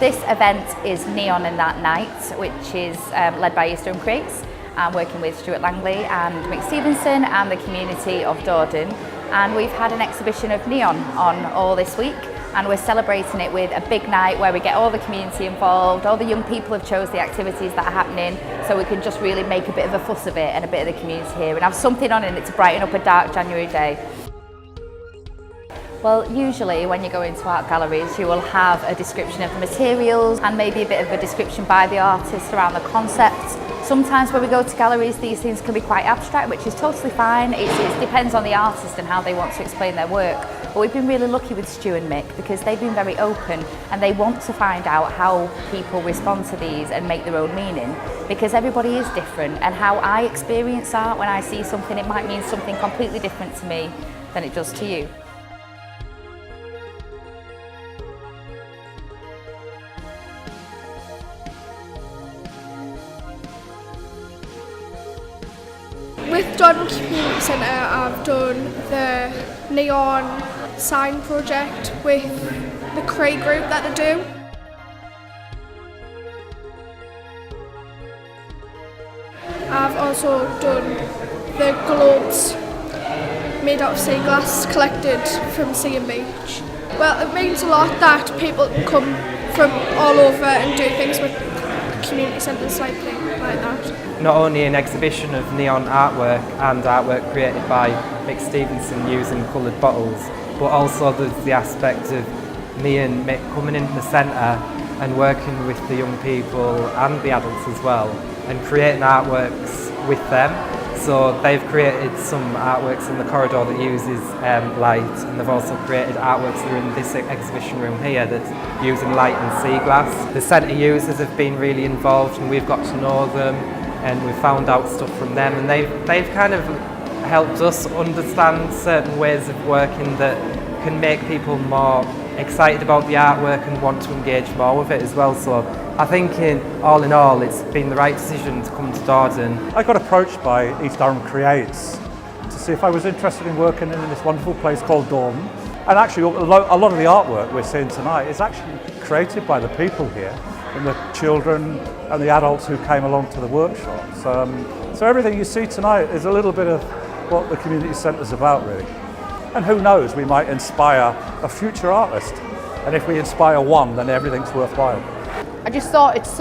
This event is Neon in That Night, which is led by Eastern Creates. I'm working with Stuart, Langley and Mick, Stephenson and the community of Dawdon. And we've had an exhibition of neon on all this week, and we're celebrating it with a big night where we get all the community involved. All the young people have chose the activities that are happening, so we can just really make a bit of a fuss of it and a bit of the community here and have something on in it to brighten up a dark January day. Well, usually when you go into art galleries, you will have a description of the materials and maybe a bit of a description by the artist around the concept. Sometimes when we go to galleries, these things can be quite abstract, which is totally fine. It depends on the artist and how they want to explain their work. But we've been really lucky with Stu and Mick because they've been very open and they want to find out how people respond to these and make their own meaning, because everybody is different, and how I experience art when I see something, it might mean something completely different to me than it does to you. With Dawdon Community Centre, I've done the neon sign project with the Cray group that they do. I've also done the globes made out of Seaglass collected from Seaham Beach. Well, it means a lot that people can come from all over and do things with community centres like that. Not only an exhibition of neon artwork and artwork created by Mick Stephenson using coloured bottles, but also there's the aspect of me and Mick coming into the centre and working with the young people and the adults as well, and creating artworks with them. So they've created some artworks in the corridor that uses light, and they've also created artworks that are in this exhibition room here that's using light and Seaglass. The centre users have been really involved, and we've got to know them, and we've found out stuff from them, and they've kind of helped us understand certain ways of working that can make people more excited about the artwork and want to engage more with it as well. So I think all in all, it's been the right decision to come to Dawdon. I got approached by Eastern Creates to see if I was interested in working in this wonderful place called Dawdon. And actually a lot of the artwork we're seeing tonight is actually created by the people here, and the children and the adults who came along to the workshops. So everything you see tonight is a little bit of what the community centre's about, really. And who knows, we might inspire a future artist. And if we inspire one, then everything's worthwhile. I just thought it's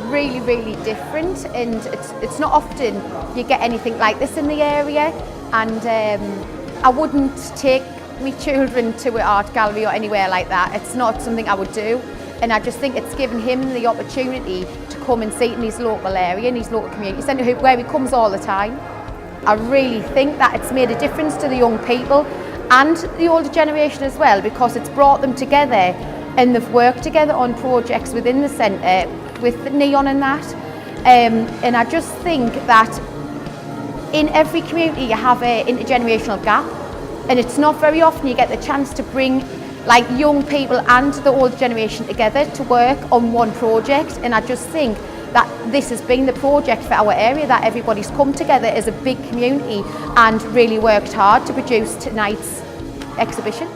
really, really different, and it's not often you get anything like this in the area, and I wouldn't take my children to an art gallery or anywhere like that. It's not something I would do, and I just think it's given him the opportunity to come and see it in his local area, in his local community centre where he comes all the time. I really think that it's made a difference to the young people and the older generation as well, because it's brought them together and they've worked together on projects within the centre with the neon and that. And I just think that in every community you have an intergenerational gap, and it's not very often you get the chance to bring like young people and the older generation together to work on one project. And I just think that this has been the project for our area, that everybody's come together as a big community and really worked hard to produce tonight's exhibition.